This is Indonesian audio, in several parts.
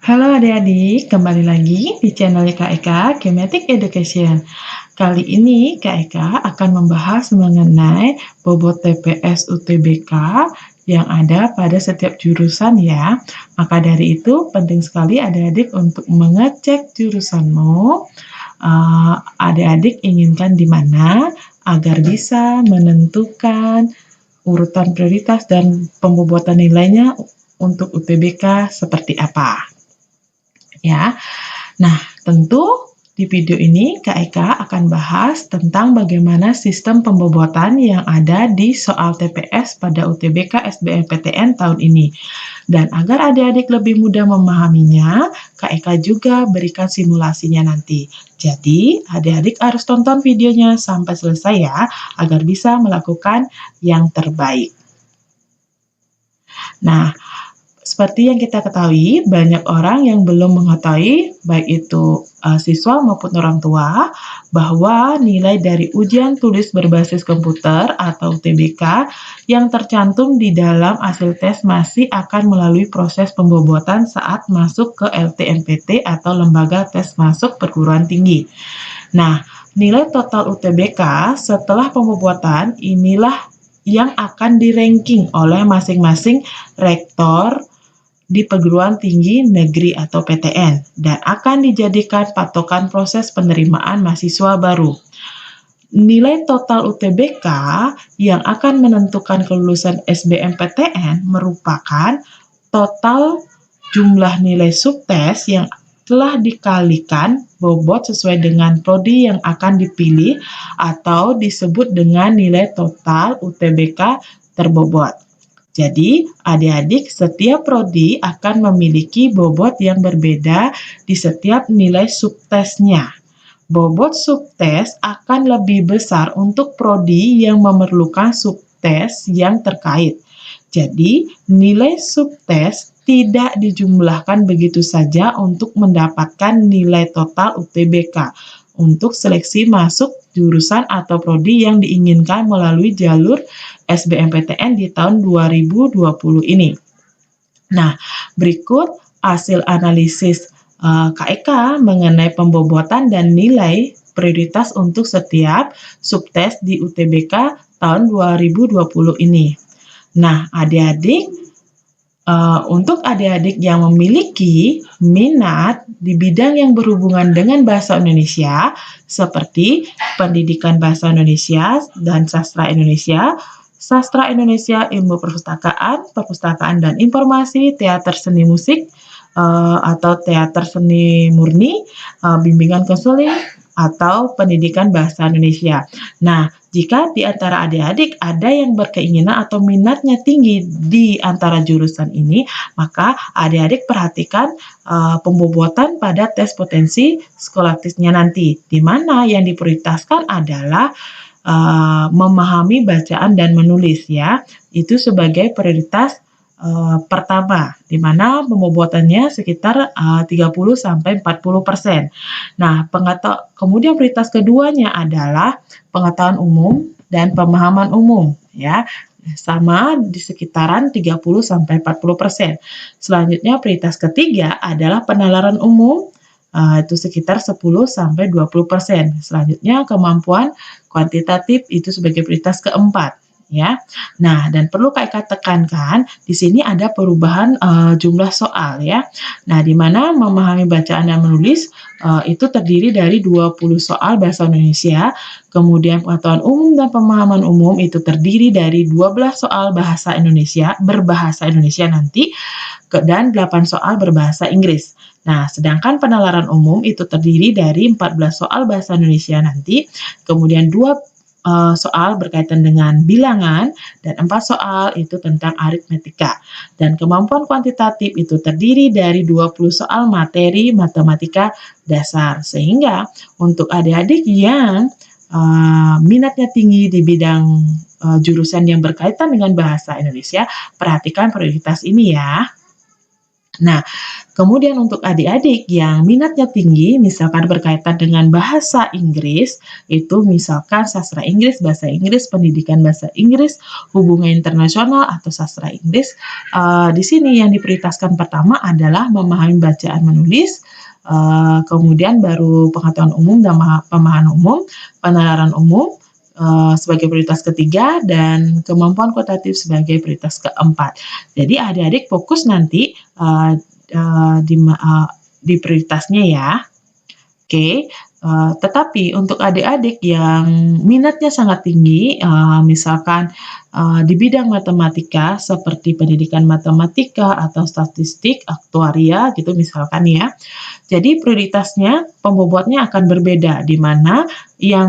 Halo adik-adik, kembali lagi di channel Kak Eka Kemetic Education. Kali ini Kak Eka akan membahas mengenai bobot TPS UTBK yang ada pada setiap jurusan ya. Maka dari itu penting sekali adik-adik untuk mengecek jurusanmu. Adik-adik inginkan di mana agar bisa menentukan urutan prioritas dan pembobotan nilainya untuk UTBK seperti apa. Ya. Nah, tentu di video ini Kak Eka akan bahas tentang bagaimana sistem pembobotan yang ada di soal TPS pada UTBK SBMPTN tahun ini. Dan agar adik-adik lebih mudah memahaminya, Kak Eka juga berikan simulasinya nanti. Jadi, adik-adik harus tonton videonya sampai selesai ya, agar bisa melakukan yang terbaik. Nah, seperti yang kita ketahui, banyak orang yang belum mengetahui, baik itu siswa maupun orang tua, bahwa nilai dari ujian tulis berbasis komputer atau UTBK yang tercantum di dalam hasil tes masih akan melalui proses pembobotan saat masuk ke LTMPT atau Lembaga Tes Masuk Perguruan Tinggi. Nah, nilai total UTBK setelah pembobotan inilah yang akan di-ranking oleh masing-masing rektor di perguruan tinggi negeri atau PTN dan akan dijadikan patokan proses penerimaan mahasiswa baru. Nilai total UTBK yang akan menentukan kelulusan SBMPTN merupakan total jumlah nilai subtes yang telah dikalikan bobot sesuai dengan prodi yang akan dipilih atau disebut dengan nilai total UTBK terbobot. Jadi, adik-adik setiap prodi akan memiliki bobot yang berbeda di setiap nilai subtesnya. Bobot subtes akan lebih besar untuk prodi yang memerlukan subtes yang terkait. Jadi, nilai subtes tidak dijumlahkan begitu saja untuk mendapatkan nilai total UTBK untuk seleksi masuk jurusan atau prodi yang diinginkan melalui jalur SBMPTN di tahun 2020 ini. Nah, berikut hasil analisis KEK mengenai pembobotan dan nilai prioritas untuk setiap subtes di UTBK tahun 2020 ini. Nah, adik-adik, untuk adik-adik yang memiliki minat di bidang yang berhubungan dengan bahasa Indonesia, seperti pendidikan bahasa Indonesia dan sastra Indonesia, ilmu perpustakaan, perpustakaan dan informasi, teater seni musik, atau teater seni murni, bimbingan konseling, atau pendidikan bahasa Indonesia. Nah, jika di antara adik-adik ada yang berkeinginan atau minatnya tinggi di antara jurusan ini, maka adik-adik perhatikan pembobotan pada tes potensi skolastiknya nanti, di mana yang diprioritaskan adalah memahami bacaan dan menulis ya. Itu sebagai prioritas pertama, di mana pembobotannya sekitar 30-40%. Nah, kemudian prioritas keduanya adalah pengetahuan umum dan pemahaman umum ya. Sama di sekitaran 30-40%. Selanjutnya prioritas ketiga adalah penalaran umum, itu sekitar 10-20%. Selanjutnya kemampuan kuantitatif itu sebagai prioritas keempat. Ya, nah dan perlu Kak tekankan di sini ada perubahan jumlah soal ya. Nah, di mana memahami bacaan dan menulis itu terdiri dari 20 soal bahasa Indonesia, kemudian pengetahuan umum dan pemahaman umum itu terdiri dari 12 soal bahasa Indonesia berbahasa Indonesia nanti dan 8 soal berbahasa Inggris. Nah, sedangkan penalaran umum itu terdiri dari 14 soal bahasa Indonesia nanti, kemudian 2 soal berkaitan dengan bilangan, dan 4 soal itu tentang aritmetika. Dan kemampuan kuantitatif itu terdiri dari 20 soal materi matematika dasar. Sehingga untuk adik-adik yang minatnya tinggi di bidang jurusan yang berkaitan dengan bahasa Indonesia, perhatikan prioritas ini ya. Nah, kemudian untuk adik-adik yang minatnya tinggi, misalkan berkaitan dengan bahasa Inggris, itu misalkan sastra Inggris, bahasa Inggris, pendidikan bahasa Inggris, hubungan internasional, atau sastra Inggris, di sini yang diprioritaskan pertama adalah memahami bacaan menulis, kemudian baru pengetahuan umum dan pemahaman umum, penalaran umum, sebagai prioritas ketiga, dan kemampuan kualitatif sebagai prioritas keempat. Jadi adik-adik fokus nanti di prioritasnya ya. Oke, tetapi untuk adik-adik yang minatnya sangat tinggi, misalkan di bidang matematika seperti pendidikan matematika atau statistik, aktuaria gitu misalkan ya. Jadi prioritasnya pembobotnya akan berbeda, di mana yang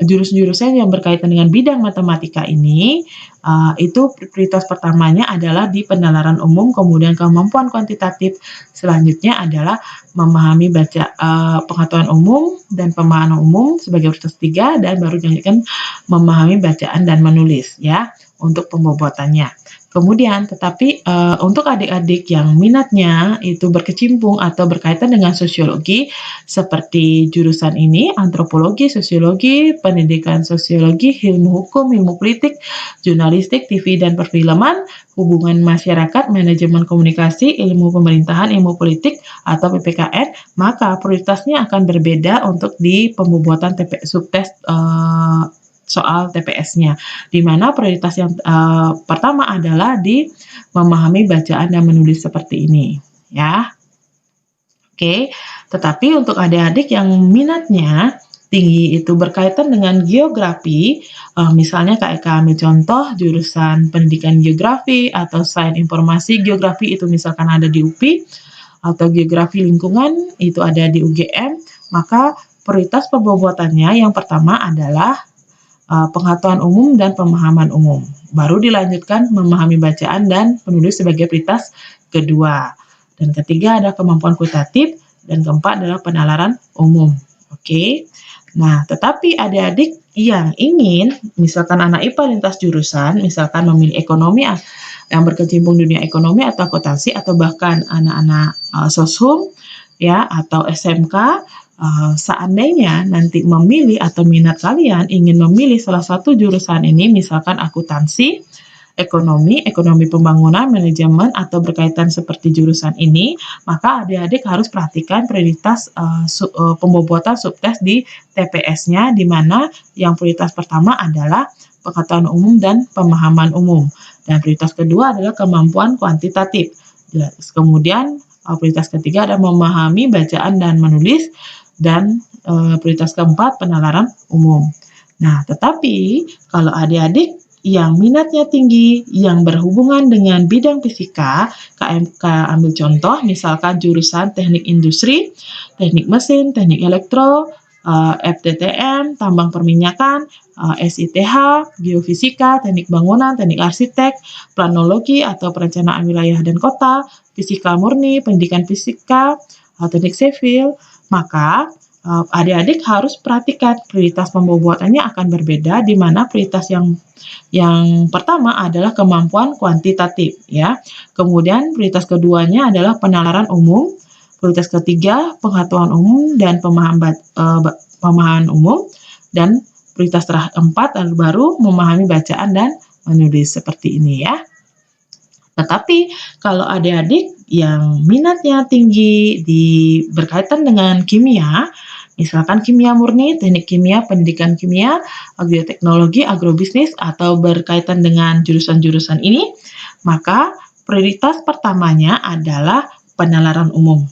jurus-jurusnya yang berkaitan dengan bidang matematika ini, itu prioritas pertamanya adalah di penalaran umum, kemudian kemampuan kuantitatif, selanjutnya adalah memahami pengetahuan umum dan pemahaman umum sebagai prioritas 3, dan baru dilanjutkan memahami bacaan dan menulis ya, untuk pembobotannya. Kemudian tetapi, untuk adik-adik yang minatnya itu berkecimpung atau berkaitan dengan sosiologi, seperti jurusan ini, antropologi, sosiologi, pendidikan sosiologi, ilmu hukum, ilmu politik, jurnalistik, TV dan perfilman, hubungan masyarakat, manajemen komunikasi, ilmu pemerintahan, ilmu politik, atau PPKN, maka prioritasnya akan berbeda untuk di pembobotan subtes soal TPS-nya, di mana prioritas yang pertama adalah di memahami bacaan dan menulis seperti ini, ya. Oke, tetapi untuk adik-adik yang minatnya tinggi itu berkaitan dengan geografi, misalnya Kak Eka ambil contoh jurusan pendidikan geografi atau sains informasi geografi itu misalkan ada di UPI, atau geografi lingkungan itu ada di UGM, maka prioritas pembobotannya yang pertama adalah pengetahuan umum dan pemahaman umum. Baru dilanjutkan memahami bacaan dan penulis sebagai prioritas kedua. Dan ketiga ada kemampuan kualitatif, dan keempat adalah penalaran umum. Oke. Nah, tetapi adik-adik yang ingin, misalkan anak IPA lintas jurusan, misalkan memilih ekonomi yang berkecimpung dunia ekonomi atau akuntansi, atau bahkan anak-anak soshum ya atau SMK, seandainya nanti memilih atau minat kalian ingin memilih salah satu jurusan ini, misalkan akuntansi, ekonomi pembangunan, manajemen, atau berkaitan seperti jurusan ini, maka adik-adik harus perhatikan prioritas pembobotan subtes di TPS-nya, di mana yang prioritas pertama adalah pengetahuan umum dan pemahaman umum, dan prioritas kedua adalah kemampuan kuantitatif. Kemudian prioritas ketiga adalah memahami bacaan dan menulis, dan prioritas keempat penalaran umum. Nah, tetapi kalau adik-adik yang minatnya tinggi, yang berhubungan dengan bidang fisika, KMK ambil contoh, misalkan jurusan teknik industri, teknik mesin, teknik elektro, FTTM, tambang perminyakan, SITH, geofisika, teknik bangunan, teknik arsitek, planologi atau perencanaan wilayah dan kota, fisika murni, pendidikan fisika, teknik sipil, maka adik-adik harus perhatikan prioritas pembobotannya akan berbeda, di mana prioritas yang pertama adalah kemampuan kuantitatif ya. Kemudian prioritas keduanya adalah penalaran umum, prioritas ketiga pengetahuan umum dan pemahaman umum, dan prioritas keempat baru memahami bacaan dan menulis seperti ini ya. Tetapi kalau adik-adik yang minatnya tinggi berkaitan dengan kimia, misalkan kimia murni, teknik kimia, pendidikan kimia, agroteknologi, agrobisnis, atau berkaitan dengan jurusan-jurusan ini, maka prioritas pertamanya adalah penalaran umum.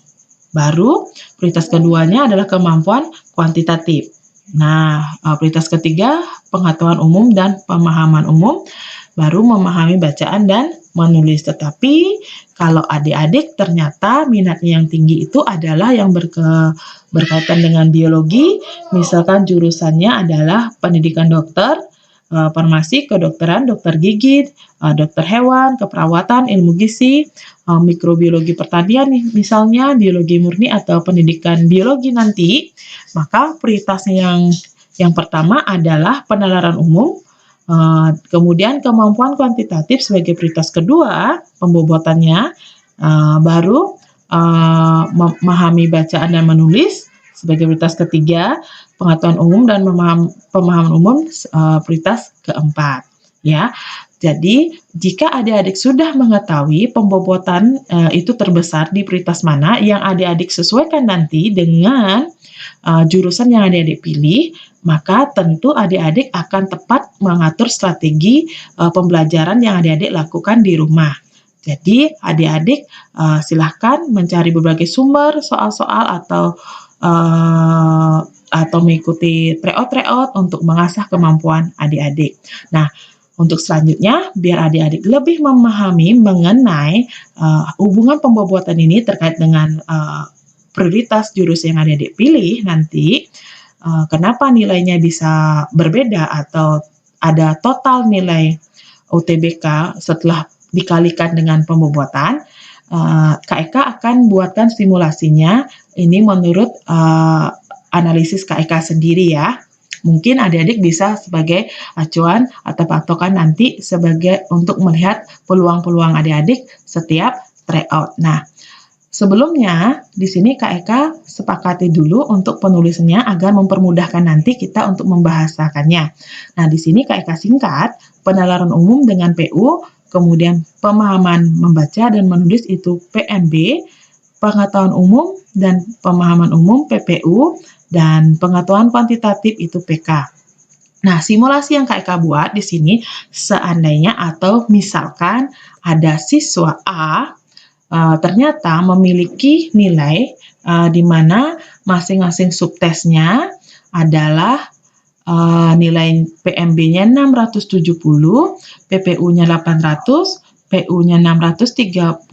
Baru prioritas keduanya adalah kemampuan kuantitatif. Nah, prioritas ketiga pengetahuan umum dan pemahaman umum, baru memahami bacaan dan menulis. Tetapi kalau adik-adik ternyata minatnya yang tinggi itu adalah yang berkaitan dengan biologi, misalkan jurusannya adalah pendidikan dokter, farmasi, kedokteran, dokter gigi, dokter hewan, keperawatan, ilmu gizi, mikrobiologi pertanian misalnya, biologi murni atau pendidikan biologi nanti, maka prioritasnya yang pertama adalah penalaran umum, kemudian kemampuan kuantitatif sebagai prioritas kedua pembobotannya, Baru memahami bacaan dan menulis sebagai prioritas ketiga, pengetahuan umum dan pemahaman umum prioritas keempat, ya. Jadi, jika adik-adik sudah mengetahui pembobotan itu terbesar di prioritas mana, yang adik-adik sesuaikan nanti dengan jurusan yang adik-adik pilih, maka tentu adik-adik akan tepat mengatur strategi pembelajaran yang adik-adik lakukan di rumah. Jadi, adik-adik silahkan mencari berbagai sumber soal-soal atau mengikuti tryout untuk mengasah kemampuan adik-adik. Nah, untuk selanjutnya, biar adik-adik lebih memahami mengenai hubungan pembobotan ini terkait dengan prioritas jurusan yang adik-adik pilih nanti, kenapa nilainya bisa berbeda atau ada total nilai UTBK setelah dikalikan dengan pembobotan, Kak Eka akan buatkan simulasinya, ini menurut analisis Kak Eka sendiri ya. Mungkin adik-adik bisa sebagai acuan atau patokan nanti untuk melihat peluang-peluang adik-adik setiap tryout. Nah, sebelumnya di sini Kak Eka sepakati dulu untuk penulisannya agar mempermudahkan nanti kita untuk membahasakannya. Nah, di sini Kak Eka singkat penalaran umum dengan PU, kemudian pemahaman membaca dan menulis itu PMB, pengetahuan umum dan pemahaman umum PPU, dan pengetahuan kuantitatif itu PK. Nah, simulasi yang Kak Eka buat di sini seandainya atau misalkan ada siswa A ternyata memiliki nilai di mana masing-masing subtesnya adalah nilai PMB-nya 670, PPU-nya 800, PU-nya 630,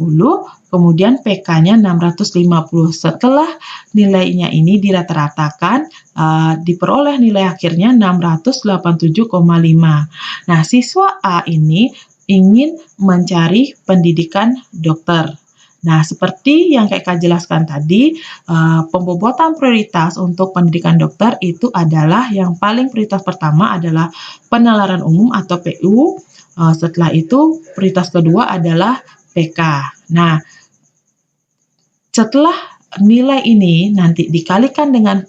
kemudian PK-nya 650. Setelah nilainya ini dirata-ratakan, diperoleh nilai akhirnya 687,5. Nah, siswa A ini ingin mencari pendidikan dokter. Nah, seperti yang Kak jelaskan tadi, pembobotan prioritas untuk pendidikan dokter itu adalah yang paling prioritas pertama adalah penalaran umum atau PU. Setelah itu, prioritas kedua adalah PK. Nah, setelah nilai ini nanti dikalikan dengan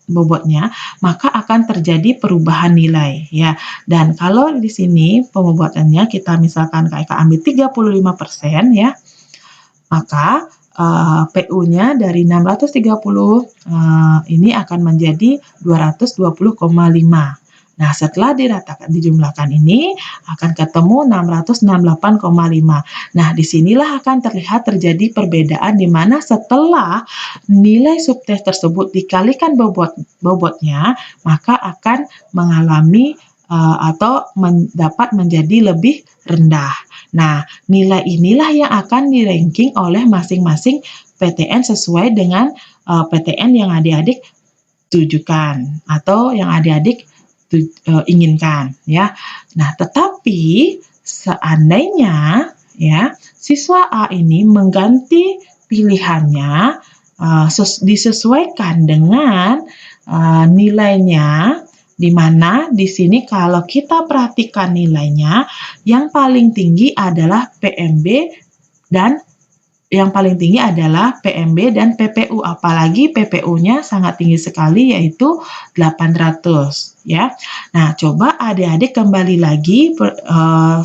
bobotnya, maka akan terjadi perubahan nilai ya. Dan kalau di sini pembobotannya kita misalkan Kak ambil 35% ya, maka PU-nya dari 630 ini akan menjadi 220,5. Nah, setelah dijumlahkan ini akan ketemu 668,5. Nah, disinilah akan terlihat terjadi perbedaan di mana setelah nilai subtes tersebut dikalikan bobotnya, maka akan mengalami atau dapat menjadi lebih rendah. Nah, nilai inilah yang akan di-ranking oleh masing-masing PTN sesuai dengan PTN yang adik-adik tujukan atau yang adik-adik inginkan ya. Nah, tetapi seandainya ya siswa A ini mengganti pilihannya disesuaikan dengan nilainya, di mana di sini kalau kita perhatikan nilainya yang paling tinggi adalah PMB dan PPU, apalagi PPU-nya sangat tinggi sekali yaitu 800 ya. Nah, coba adik-adik kembali lagi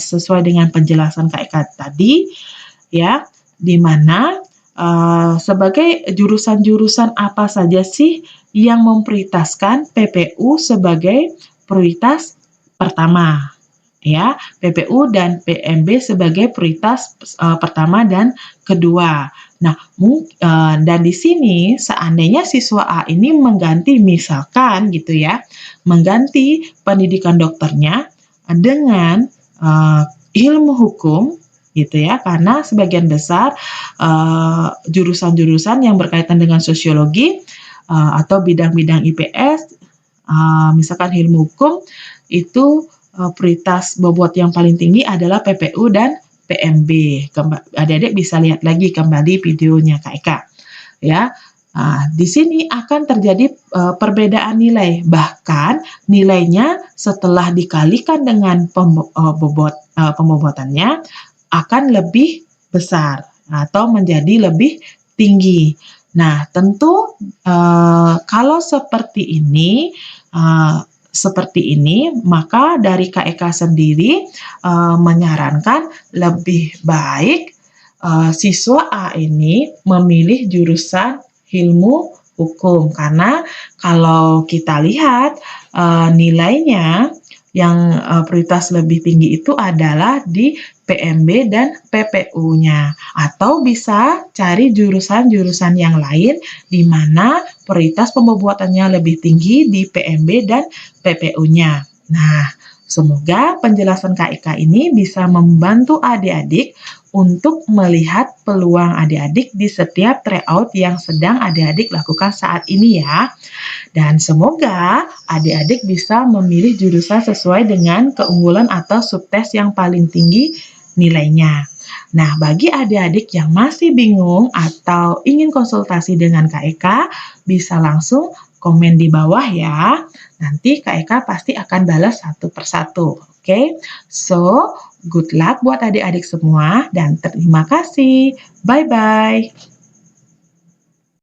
sesuai dengan penjelasan Kak Eka tadi ya, di mana sebagai jurusan-jurusan apa saja sih yang memprioritaskan PPU sebagai prioritas pertama ya, PPU dan PMB sebagai prioritas pertama dan kedua. Nah, dan di sini seandainya siswa A ini mengganti misalkan gitu ya, mengganti pendidikan dokternya dengan ilmu hukum gitu ya, karena sebagian besar jurusan-jurusan yang berkaitan dengan sosiologi atau bidang-bidang IPS, misalkan ilmu hukum itu prioritas bobot yang paling tinggi adalah PPU dan PMB. Adik-adik bisa lihat lagi kembali videonya Kak Eka. Ya, di sini akan terjadi perbedaan nilai. Bahkan nilainya setelah dikalikan dengan pembobotannya akan lebih besar atau menjadi lebih tinggi. Nah, tentu kalau uh, seperti ini, maka dari KEK sendiri menyarankan lebih baik siswa A ini memilih jurusan ilmu hukum karena kalau kita lihat nilainya yang prioritas lebih tinggi itu adalah di PMB dan PPU-nya. Atau bisa cari jurusan-jurusan yang lain di mana prioritas pembuatannya lebih tinggi di PMB dan PPU-nya. Nah, semoga penjelasan KIK ini bisa membantu adik-adik untuk melihat peluang adik-adik di setiap tryout yang sedang adik-adik lakukan saat ini ya. Dan semoga adik-adik bisa memilih jurusan sesuai dengan keunggulan atau subtes yang paling tinggi nilainya. Nah, bagi adik-adik yang masih bingung atau ingin konsultasi dengan KEK, bisa langsung komen di bawah ya. Nanti KEK pasti akan balas satu persatu. Oke, so good luck buat adik-adik semua dan terima kasih. Bye-bye.